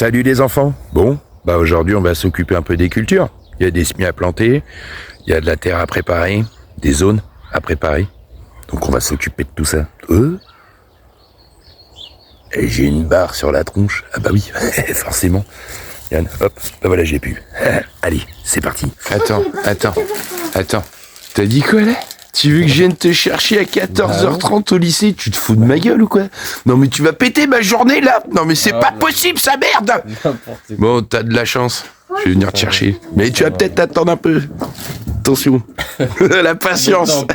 Salut les enfants. Bon, aujourd'hui on va s'occuper un peu des cultures. Il y a des semis à planter, il y a de la terre à préparer, des zones à préparer. Donc on va s'occuper de tout ça. Et j'ai une barre sur la tronche. Ah bah oui, forcément. Yann, hop, voilà, j'ai pu. Allez, c'est parti. Attends. T'as dit quoi là? Tu veux que je vienne te chercher à 14h30 au lycée? Tu te fous de ma gueule ou quoi? Non mais tu vas péter ma journée là. Non mais c'est pas possible, ça merde. Bon, t'as de la chance. Je vais venir te chercher. Mais tu vas peut-être attendre un peu. Attention. La patience.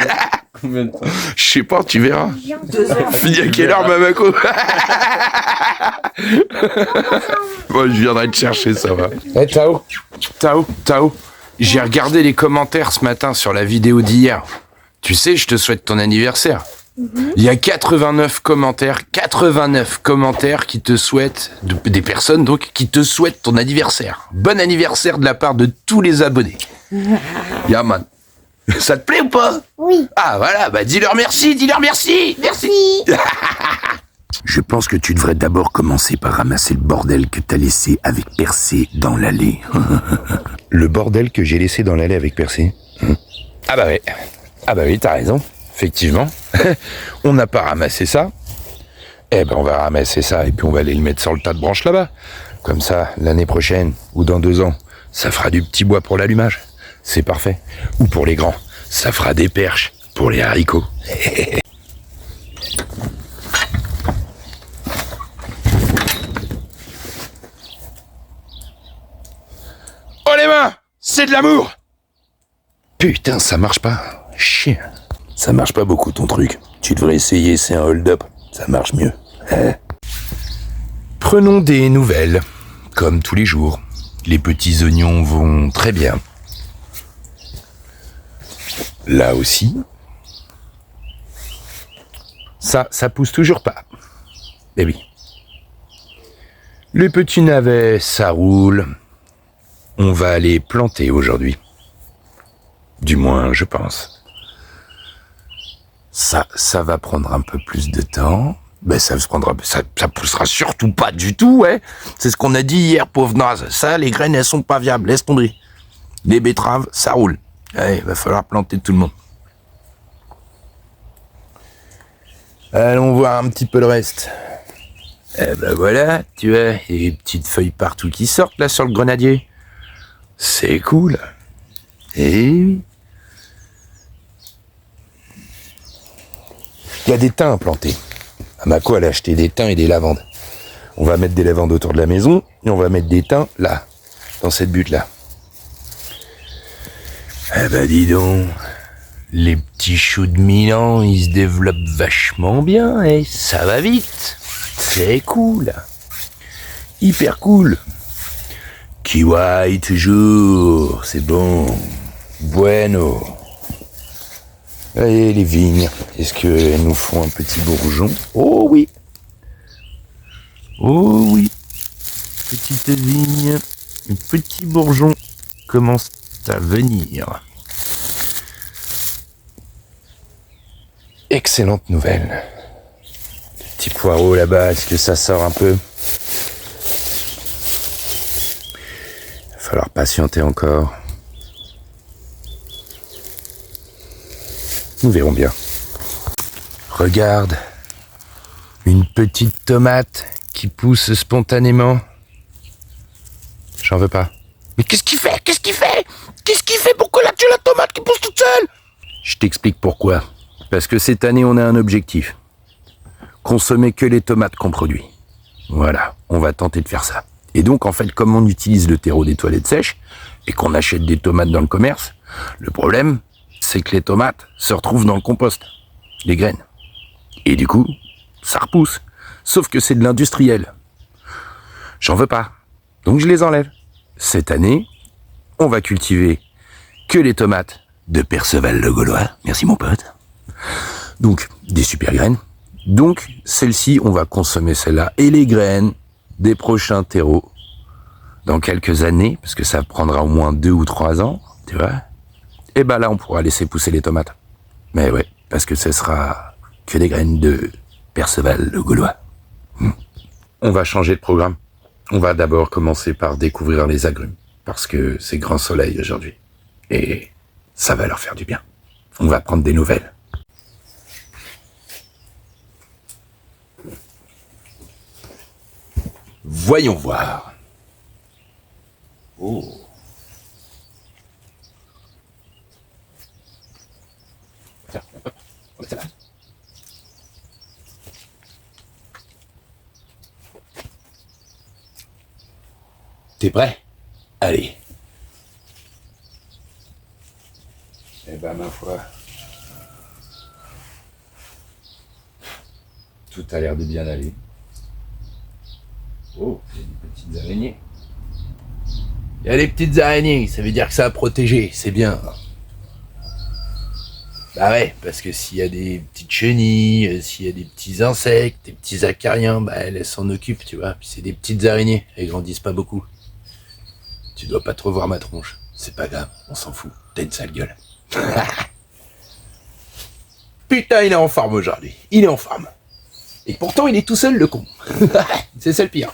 Je sais pas, tu verras. 2 heures. Fini à quelle heure, Mamako? Bon, je viendrai te chercher, ça va. Tao. J'ai regardé les commentaires ce matin sur la vidéo d'hier. Tu sais, je te souhaite ton anniversaire. Il y a 89 commentaires qui te souhaitent, des personnes donc, qui te souhaitent ton anniversaire. Bon anniversaire de la part de tous les abonnés. Yaman. Ça te plaît ou pas? Oui. Ah voilà, dis-leur merci. Merci. Je pense que tu devrais d'abord commencer par ramasser le bordel que t'as laissé avec Percé dans l'allée. Le bordel que j'ai laissé dans l'allée avec Percé? Ah bah oui, t'as raison. Effectivement. On n'a pas ramassé ça. On va ramasser ça et puis on va aller le mettre sur le tas de branches là-bas. Comme ça, l'année prochaine ou dans 2 ans, ça fera du petit bois pour l'allumage. C'est parfait. Ou pour les grands, ça fera des perches pour les haricots. Oh les mains, c'est de l'amour. Putain, ça marche pas. Chien. Ça marche pas beaucoup ton truc. Tu devrais essayer, c'est un hold-up. Ça marche mieux. Prenons des nouvelles. Comme tous les jours. Les petits oignons vont très bien. Là aussi. Ça pousse toujours pas. Eh oui. Les petits navets, ça roule. On va aller planter aujourd'hui. Du moins, je pense. Ça va prendre un peu plus de temps. Ça poussera surtout pas du tout, ouais. C'est ce qu'on a dit hier, pauvre naze. Ça, les graines, elles sont pas viables. Laisse tomber. Les betteraves, ça roule. Il va falloir planter tout le monde. Allons voir un petit peu le reste. Voilà, tu vois, il y a des petites feuilles partout qui sortent là sur le grenadier. C'est cool. Et oui. Il y a des thym à planter. Mako, elle a acheté des thym et des lavandes. On va mettre des lavandes autour de la maison et on va mettre des thym là, dans cette butte là. Dis donc, les petits choux de Milan, ils se développent vachement bien et ça va vite. C'est cool. Hyper cool. Kiwi toujours, c'est bon. Bueno. Allez, les vignes, est-ce qu'elles nous font un petit bourgeon? Oh oui. Petite vigne, un petit bourgeon commence à venir. Excellente nouvelle. Petit poireau là-bas, est-ce que ça sort un peu? Il va falloir patienter encore. Nous verrons bien. Regarde, une petite tomate qui pousse spontanément. J'en veux pas. Mais qu'est-ce qu'il fait? Pourquoi là tu la tomate qui pousse toute seule? Je t'explique pourquoi. Parce que cette année, on a un objectif. Consommer que les tomates qu'on produit. Voilà, on va tenter de faire ça. Et donc, en fait, comme on utilise le terreau des toilettes sèches et qu'on achète des tomates dans le commerce, le problème, c'est que les tomates se retrouvent dans le compost, les graines. Et du coup, ça repousse. Sauf que c'est de l'industriel. J'en veux pas. Donc je les enlève. Cette année, on va cultiver que les tomates de Perceval le Gaulois. Merci mon pote. Donc, des super graines. Donc, celles-ci, on va consommer celles-là. Et les graines des prochains terreaux dans quelques années, parce que ça prendra au moins 2 ou 3 ans, tu vois. Et là, on pourra laisser pousser les tomates. Mais ouais, parce que ce sera que des graines de Perceval le Gaulois. On va changer de programme. On va d'abord commencer par découvrir les agrumes, parce que c'est grand soleil aujourd'hui. Et ça va leur faire du bien. On va prendre des nouvelles. Voyons voir. Oh. Tiens, hop, on met ça là. T'es prêt? Allez. Eh ben, ma foi. Tout a l'air de bien aller. Oh, il y a des petites araignées. Il y a des petites araignées, ça veut dire que ça a protégé, c'est bien. Bah ouais, parce que s'il y a des petites chenilles, s'il y a des petits insectes, des petits acariens, bah elles s'en occupent, tu vois. Puis c'est des petites araignées, elles grandissent pas beaucoup. Tu dois pas trop voir ma tronche, c'est pas grave, on s'en fout, t'as une sale gueule. Putain, il est en forme aujourd'hui, il est en forme. Et pourtant, il est tout seul, le con. C'est ça le pire.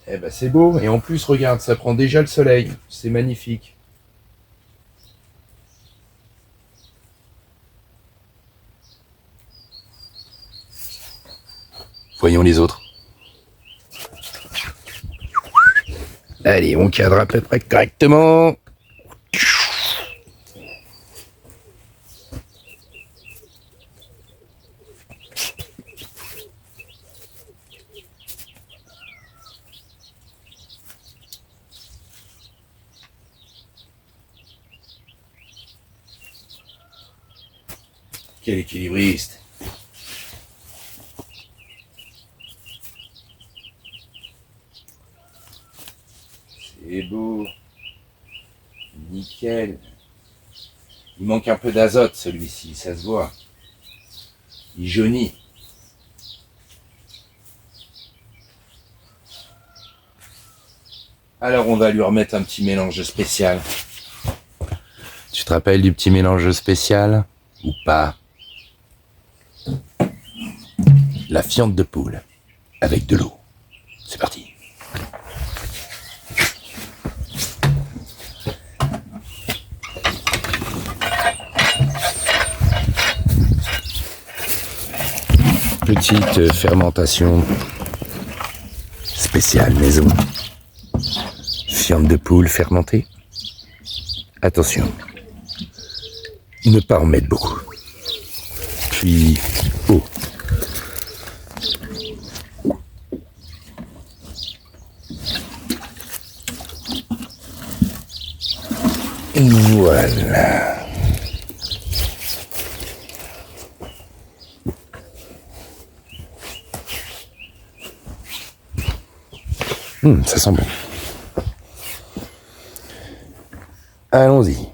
Eh ben, c'est beau. Et en plus, regarde, ça prend déjà le soleil. C'est magnifique. Voyons les autres. Allez, on cadre à peu près correctement. Quel équilibriste. C'est beau. Nickel. Il manque un peu d'azote, celui-ci, ça se voit. Il jaunit. Alors on va lui remettre un petit mélange spécial. Tu te rappelles du petit mélange spécial? Ou pas? La fiente de poule, avec de l'eau. C'est parti. Petite fermentation spéciale maison. Fiente de poule fermentée. Attention, ne pas en mettre beaucoup. Puis eau. Voilà. Ça sent bon. Allons-y.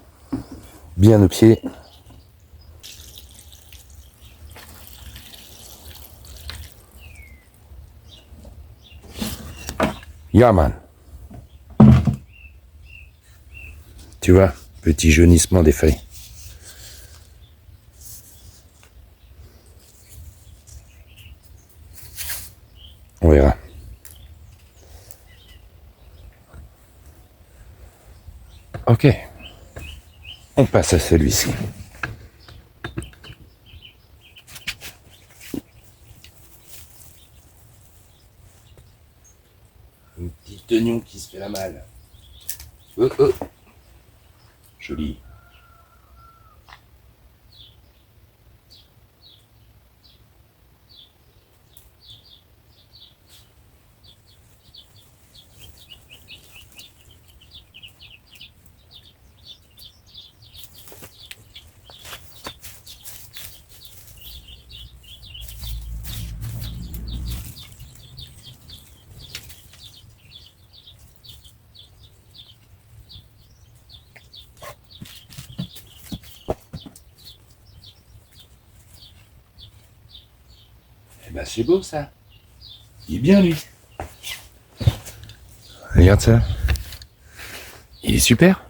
Bien au pied. Yeah, man. Tu vois, petit jaunissement des feuilles. On verra. Ok. On passe à celui-ci. Un petit oignon qui se fait la malle. Oh, oh. Joli. Eh ben c'est beau ça. Il est bien lui. Regarde ça. Il est super.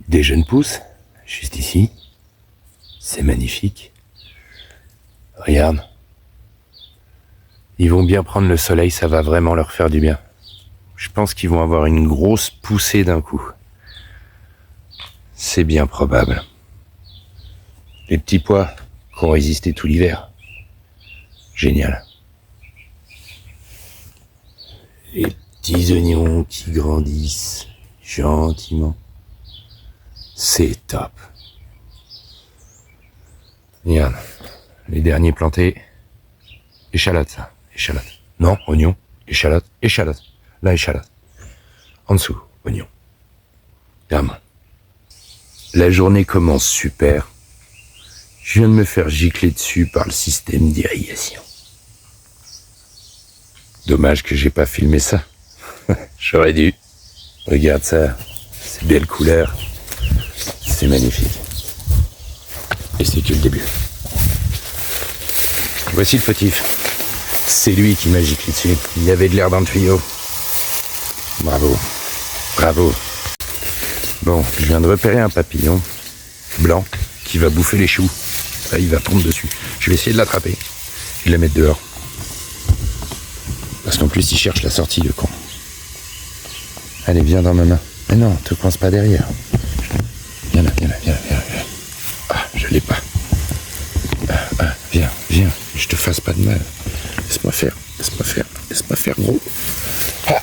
Des jeunes pousses, juste ici. C'est magnifique. Regarde. Ils vont bien prendre le soleil, ça va vraiment leur faire du bien. Je pense qu'ils vont avoir une grosse poussée d'un coup. C'est bien probable. Les petits pois qui ont résisté tout l'hiver. Génial. Les petits oignons qui grandissent gentiment. C'est top. Regarde, les derniers plantés. Échalote, ça. Échalote. Non, oignon. Échalote. Échalote. Là, échalote. En dessous, oignon. Dame. La journée commence super. Je viens de me faire gicler dessus par le système d'irrigation. Dommage que j'ai pas filmé ça. J'aurais dû. Regarde ça. Ces belles couleurs. C'est magnifique. Et c'est que le début. Voici le fautif. C'est lui qui m'a giclé dessus. Il y avait de l'air dans le tuyau. Bravo. Bravo. Bon, je viens de repérer un papillon blanc qui va bouffer les choux. Là, il va prendre dessus. Je vais essayer de l'attraper et de la mettre dehors. Parce qu'en plus, il cherche la sortie, le con. Allez, viens dans ma main. Mais non, te coince pas derrière. Viens là, viens là, viens là, viens là. Viens là. Ah, je l'ai pas. Viens, viens, je te fasse pas de mal. Laisse-moi faire, laisse-moi faire, laisse-moi faire, gros. Ah.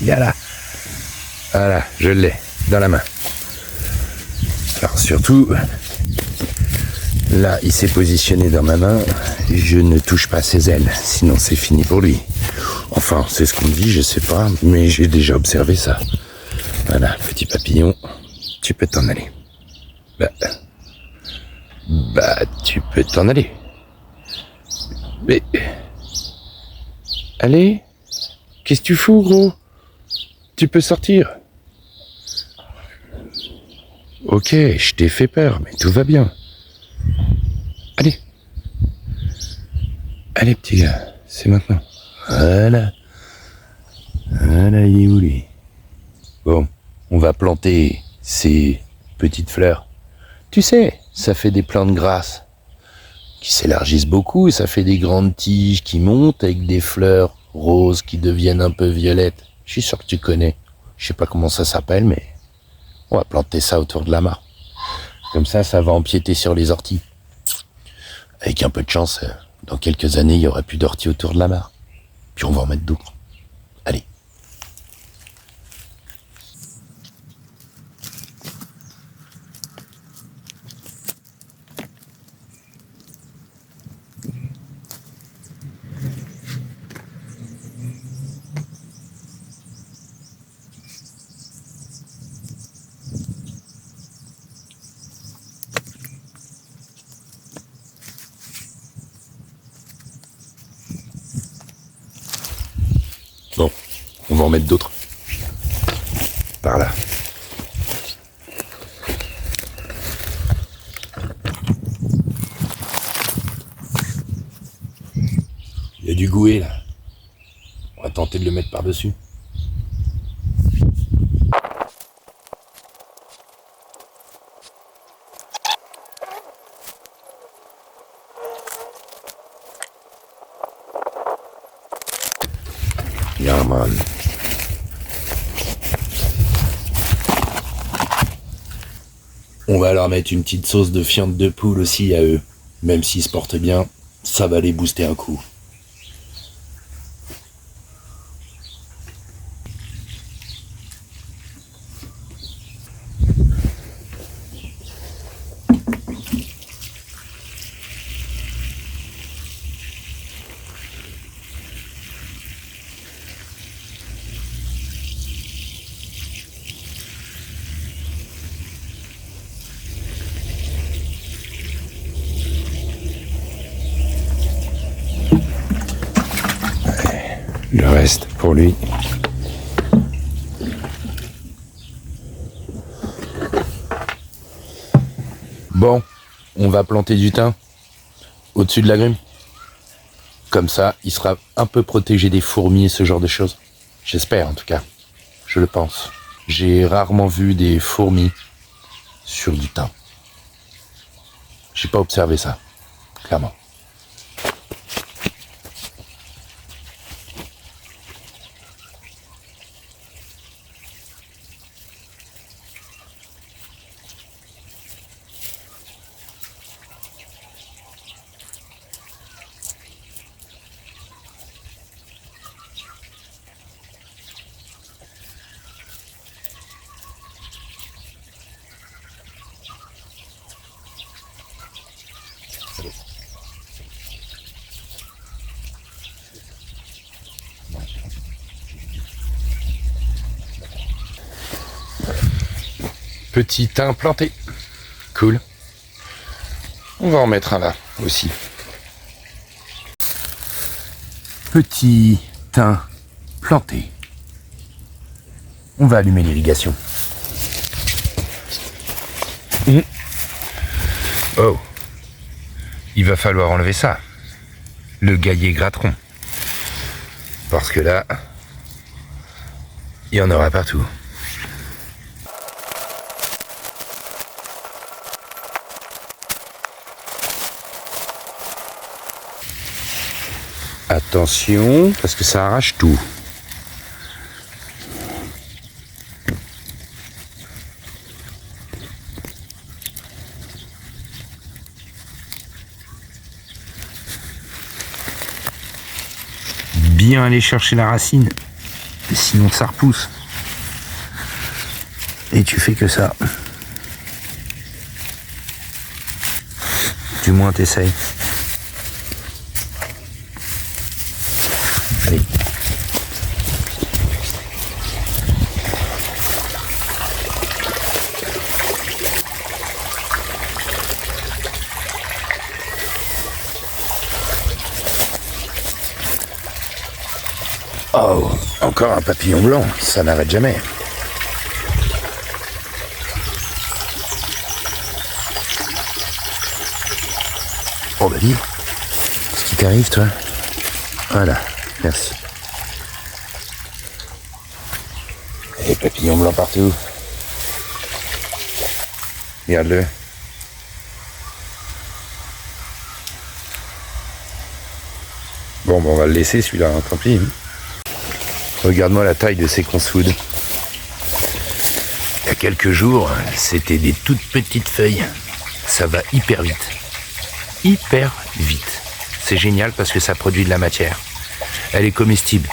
Viens là. Voilà, je l'ai, dans la main. Alors surtout, là, il s'est positionné dans ma main. Je ne touche pas ses ailes, sinon c'est fini pour lui. Enfin, c'est ce qu'on me dit, je sais pas, mais j'ai déjà observé ça. Voilà, petit papillon, tu peux t'en aller. Bah, tu peux t'en aller. Mais... Allez, qu'est-ce que tu fous, gros? Tu peux sortir. Ok, je t'ai fait peur, mais tout va bien. Allez. Allez, petit gars, c'est maintenant. Voilà. Voilà, il est où, lui? Bon, on va planter ces petites fleurs. Tu sais, ça fait des plantes grasses qui s'élargissent beaucoup et ça fait des grandes tiges qui montent avec des fleurs roses qui deviennent un peu violettes. Je suis sûr que tu connais. Je sais pas comment ça s'appelle, mais on va planter ça autour de la mare. Comme ça va empiéter sur les orties. Avec un peu de chance, dans quelques années, il y aura plus d'orties autour de la mare. Puis on va en mettre d'autres. Allez. Bon, on va en mettre d'autres. Par là. Il y a du gouet là. On va tenter de le mettre par-dessus. Yeah, man. On va leur mettre une petite sauce de fiente de poule aussi à eux. Même s'ils se portent bien, ça va les booster un coup. Le reste pour lui. Bon, on va planter du thym au-dessus de la grume. Comme ça, il sera un peu protégé des fourmis et ce genre de choses. J'espère en tout cas. Je le pense. J'ai rarement vu des fourmis sur du thym. J'ai pas observé ça, clairement. Petit thym planté. Cool. On va en mettre un là aussi. Petit thym planté. On va allumer l'irrigation. Oh. Il va falloir enlever ça. Le gaillet gratteron. Parce que là, il y en aura partout. Attention, parce que ça arrache tout. Bien aller chercher la racine, sinon ça repousse. Et tu fais que ça. Du moins t'essayes. Allez. Oh, encore un papillon blanc, ça n'arrête jamais. Oh bah dis, qu'est-ce qui t'arrive toi? Voilà, merci. Et papillon blanc partout. Regarde-le. Bon, on va le laisser celui-là, hein, tant pis. Regarde-moi la taille de ces consoudes. Il y a quelques jours, c'était des toutes petites feuilles. Ça va hyper vite. Hyper vite. C'est génial parce que ça produit de la matière. Elle est comestible.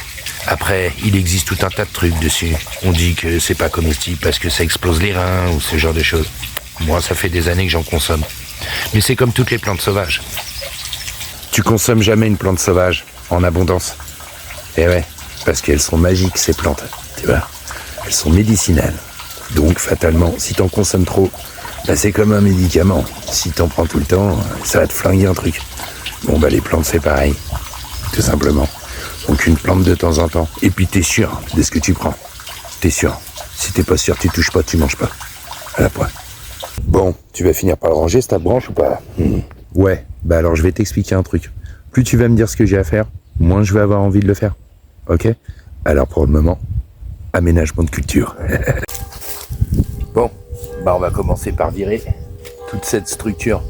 Après, il existe tout un tas de trucs dessus. On dit que c'est pas comestible parce que ça explose les reins ou ce genre de choses. Moi, ça fait des années que j'en consomme. Mais c'est comme toutes les plantes sauvages. Tu consommes jamais une plante sauvage en abondance. Eh ouais. Parce qu'elles sont magiques, ces plantes, tu vois. Elles sont médicinales. Donc, fatalement, si t'en consommes trop, bah, c'est comme un médicament. Si t'en prends tout le temps, ça va te flinguer un truc. Bon, bah, les plantes, c'est pareil. Tout simplement. Donc, une plante de temps en temps. Et puis, t'es sûr de ce que tu prends. T'es sûr. Si t'es pas sûr, tu touches pas, tu manges pas. À la pointe. Bon, tu vas finir par le ranger, cette branche, ou pas? Ouais, bah alors, je vais t'expliquer un truc. Plus tu vas me dire ce que j'ai à faire, moins je vais avoir envie de le faire. Ok? Alors pour le moment, aménagement de culture. Bon, bah on va commencer par virer toute cette structure.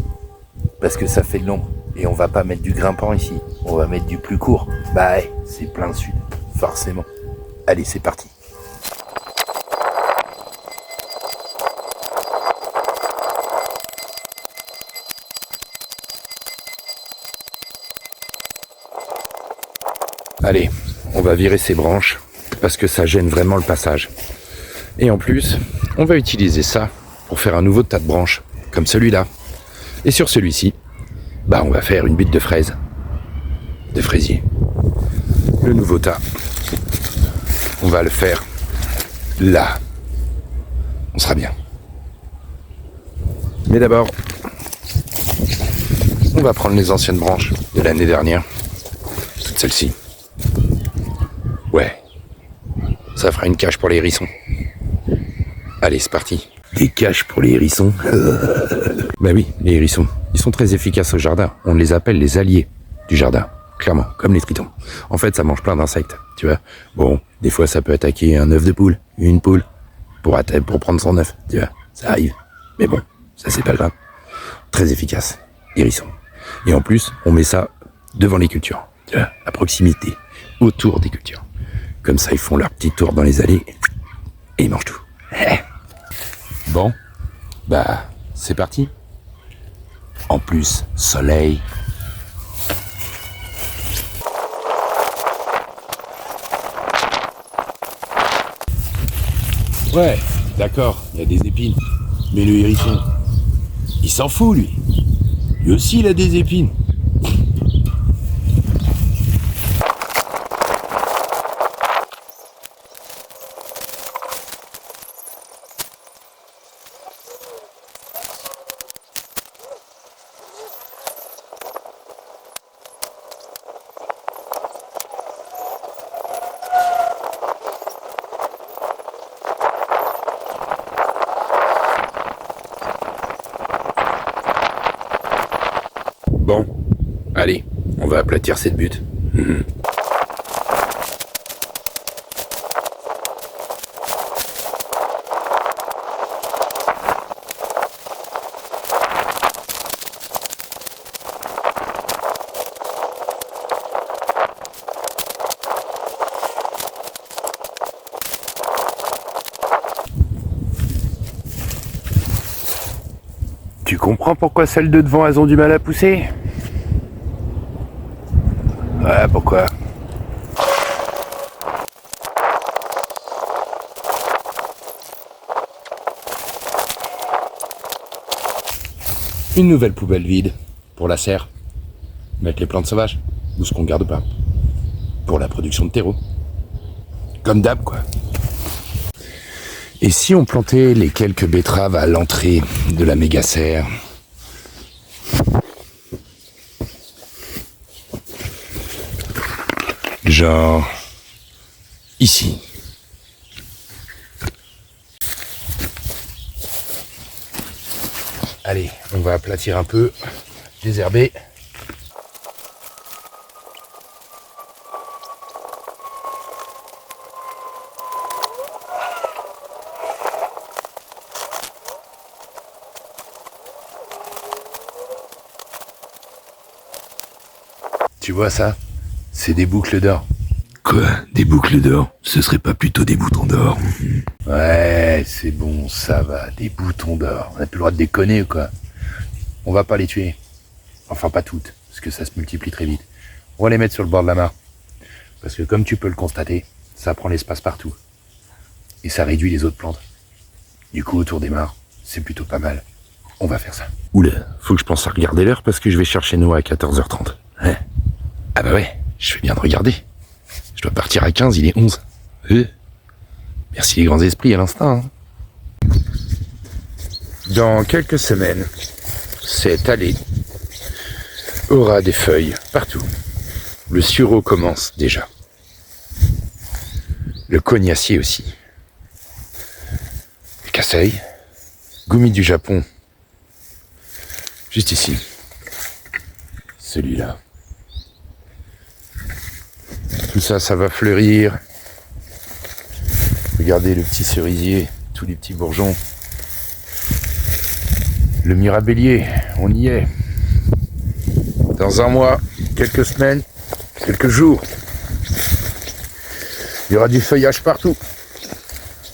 Parce que ça fait de l'ombre. Et on va pas mettre du grimpant ici. On va mettre du plus court. Bah ouais, c'est plein sud. Forcément. Allez, c'est parti. Allez, on va virer ces branches parce que ça gêne vraiment le passage. Et en plus, on va utiliser ça pour faire un nouveau tas de branches, comme celui-là. Et sur celui-ci, bah on va faire une butte de fraises, de fraisier. Le nouveau tas, on va le faire là. On sera bien. Mais d'abord, on va prendre les anciennes branches de l'année dernière, toutes celles-ci. Ouais, ça fera une cache pour les hérissons. Allez, c'est parti. Des caches pour les hérissons. Bah oui, les hérissons, ils sont très efficaces au jardin. On les appelle les alliés du jardin, clairement, comme les tritons. En fait, ça mange plein d'insectes, tu vois. Bon, des fois, ça peut attaquer un œuf de poule, une poule, pour prendre son œuf, tu vois. Ça arrive. Mais bon, ça c'est pas grave. Très efficace, hérissons. Et en plus, on met ça devant les cultures, tu vois, à proximité, autour des cultures. Comme ça, ils font leur petit tour dans les allées et ils mangent tout. Bon, bah, c'est parti. En plus, soleil. Ouais, d'accord, il y a des épines. Mais le hérisson, il s'en fout, lui. Lui aussi, il a des épines. Bon, allez, on va aplatir cette butte. Tu comprends pourquoi celles de devant elles ont du mal à pousser? Ouais, pourquoi? Une nouvelle poubelle vide pour la serre. Mettre les plantes sauvages ou ce qu'on garde pas. Pour la production de terreau. Comme d'hab, quoi. Et si on plantait les quelques betteraves à l'entrée de la méga serre? Genre ici. Allez, on va aplatir un peu, désherber. Tu vois ça? C'est des boucles d'or. Quoi? Des boucles d'or? Ce serait pas plutôt des boutons d'or? Ouais, c'est bon, ça va, des boutons d'or. On n'a plus le droit de déconner ou quoi? On va pas les tuer. Enfin, pas toutes, parce que ça se multiplie très vite. On va les mettre sur le bord de la mare. Parce que comme tu peux le constater, ça prend l'espace partout. Et ça réduit les autres plantes. Du coup, autour des mares, c'est plutôt pas mal. On va faire ça. Oula, faut que je pense à regarder l'heure parce que je vais chercher Noah à 14h30. Hein? Ah bah ouais, je fais bien de regarder. Je dois partir à 15, il est 11. Merci les grands esprits à l'instinct. Dans quelques semaines, cette allée aura des feuilles partout. Le sureau commence déjà. Le cognacier aussi. Le kasei, gumi du Japon. Juste ici. Celui-là. Tout ça, ça va fleurir. Regardez le petit cerisier, tous les petits bourgeons. Le mirabellier, on y est. Dans un mois, quelques semaines, quelques jours, il y aura du feuillage partout.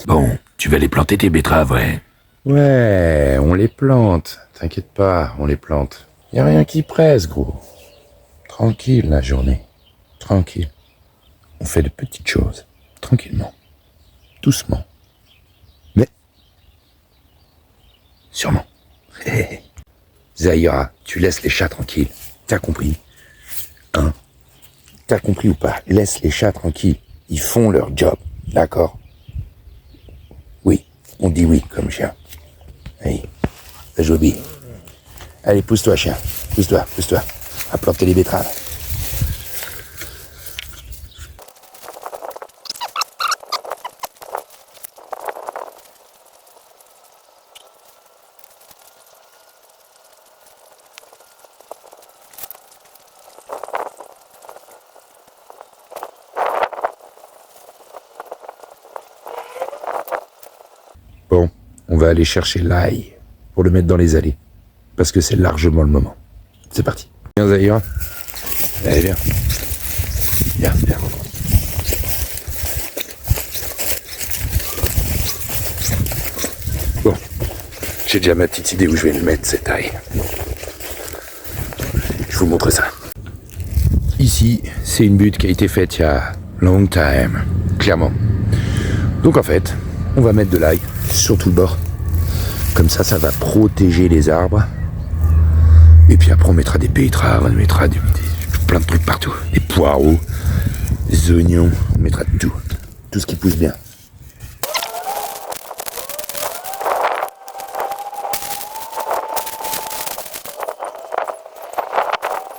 Bon, tu vas les planter tes betteraves, ouais? Ouais, on les plante. T'inquiète pas, on les plante. Y a rien qui presse, gros. Tranquille la journée. Tranquille. On fait de petites choses. Tranquillement. Doucement. Mais sûrement. Zahira, tu laisses les chats tranquilles. T'as compris? Hein? T'as compris ou pas? Laisse les chats tranquilles. Ils font leur job. D'accord? Oui. On dit oui comme chien. Allez. Ça joue bien. Allez, pousse-toi, chien. Pousse-toi, pousse-toi. À planter les betteraves. Bon, on va aller chercher l'ail pour le mettre dans les allées. Parce que c'est largement le moment. C'est parti. Viens, Zahira. Allez, viens. Viens, viens. Bon, j'ai déjà ma petite idée où je vais le mettre, cet ail. Je vous montre ça. Ici, c'est une butte qui a été faite il y a long time, clairement. Donc en fait, on va mettre de l'ail sur tout le bord. Comme ça, ça va protéger les arbres. Et puis après, on mettra des betteraves, on mettra plein de trucs partout. Des poireaux, des oignons, on mettra tout. Tout ce qui pousse bien.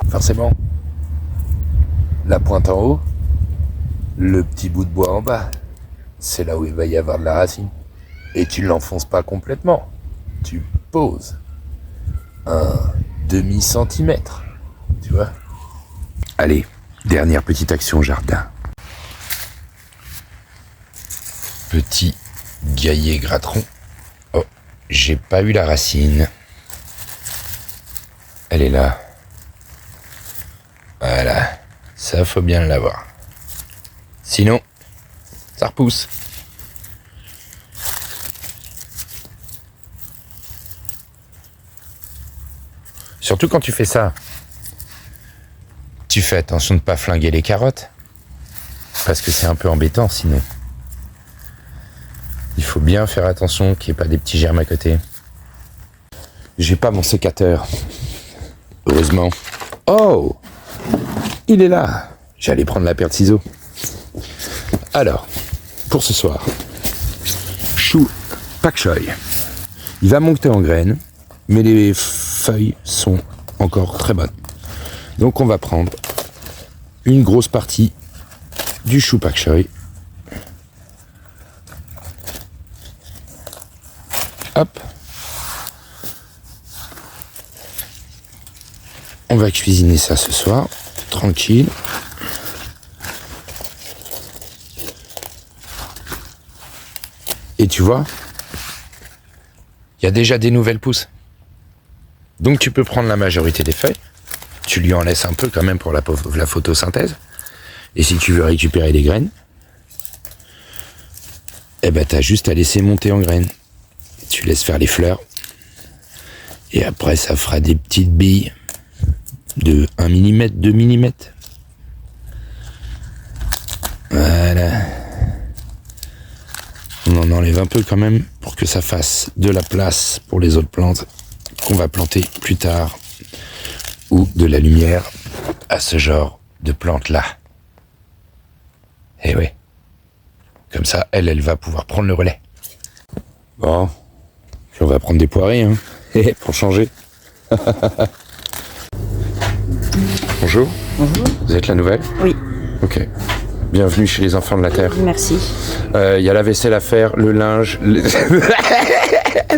Forcément, la pointe en haut, le petit bout de bois en bas, c'est là où il va y avoir de la racine. Et tu ne l'enfonces pas complètement. Tu poses un demi-centimètre tu vois. Allez, dernière petite action jardin. Petit gaillet gratteron. Oh, j'ai pas eu la racine. Elle est là. Voilà, ça faut bien l'avoir. Sinon, ça repousse. Surtout quand tu fais ça. Tu fais attention de ne pas flinguer les carottes. Parce que c'est un peu embêtant sinon. Il faut bien faire attention qu'il n'y ait pas des petits germes à côté. J'ai pas mon sécateur. Heureusement. Oh! Il est là. J'allais prendre la paire de ciseaux. Alors, pour ce soir, chou pak choy. Il va monter en graines, mais les feuilles sont encore très bonnes. Donc on va prendre une grosse partie du chou pak choy. Hop. On va cuisiner ça ce soir, tranquille. Et tu vois, il y a déjà des nouvelles pousses. Donc tu peux prendre la majorité des feuilles, tu lui en laisses un peu quand même pour la photosynthèse. Et si tu veux récupérer des graines, eh ben t'as juste à laisser monter en graines. Tu laisses faire les fleurs. Et après ça fera des petites billes de 1 mm, 2 mm. Voilà. On en enlève un peu quand même pour que ça fasse de la place pour les autres plantes qu'on va planter plus tard, ou de la lumière à ce genre de plantes-là. Et oui. Comme ça, elle va pouvoir prendre le relais. Bon, puis on va prendre des poirées, hein, pour changer. Bonjour. Bonjour. Vous êtes la nouvelle ? Oui, Ok. Bienvenue chez les enfants de la Terre. merci. Il y a la vaisselle à faire, le linge.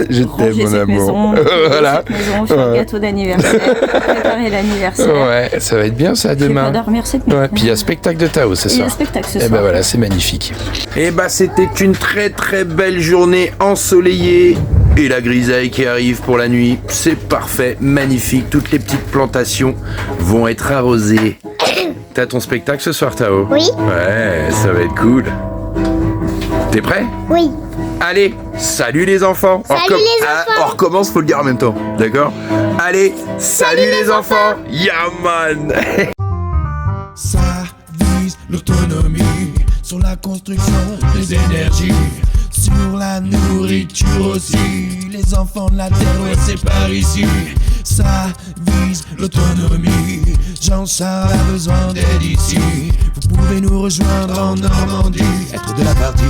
Je t'aime, mon amour. Voilà. Cette maison, faire le gâteau d'anniversaire, préparer l'anniversaire. Ouais, ça va être bien ça Je vais demain. pas dormir cette nuit. Ouais, puis il y a spectacle de Tao ce Il y a soir. un spectacle ce Et soir. ben voilà, c'est magnifique. Et bah c'était une très très belle journée ensoleillée. Et la grisaille qui arrive pour la nuit, c'est parfait, magnifique. Toutes les petites plantations vont être arrosées. T'as ton spectacle ce soir, Tao ? Oui. Ouais, ça va être cool. T'es prêt ? Oui. Allez, salut les enfants. Salut les enfants. On recommence, faut le dire en même temps, d'accord ? Allez, salut les enfants. Yeah man. Ça vise l'autonomie sur la construction des énergies, sur la nourriture aussi. Les enfants de la terre, ouais, c'est par ici. Ça vise l'autonomie. Jean-Charles a besoin d'aide ici. Vous pouvez nous rejoindre en Normandie, être de la partie.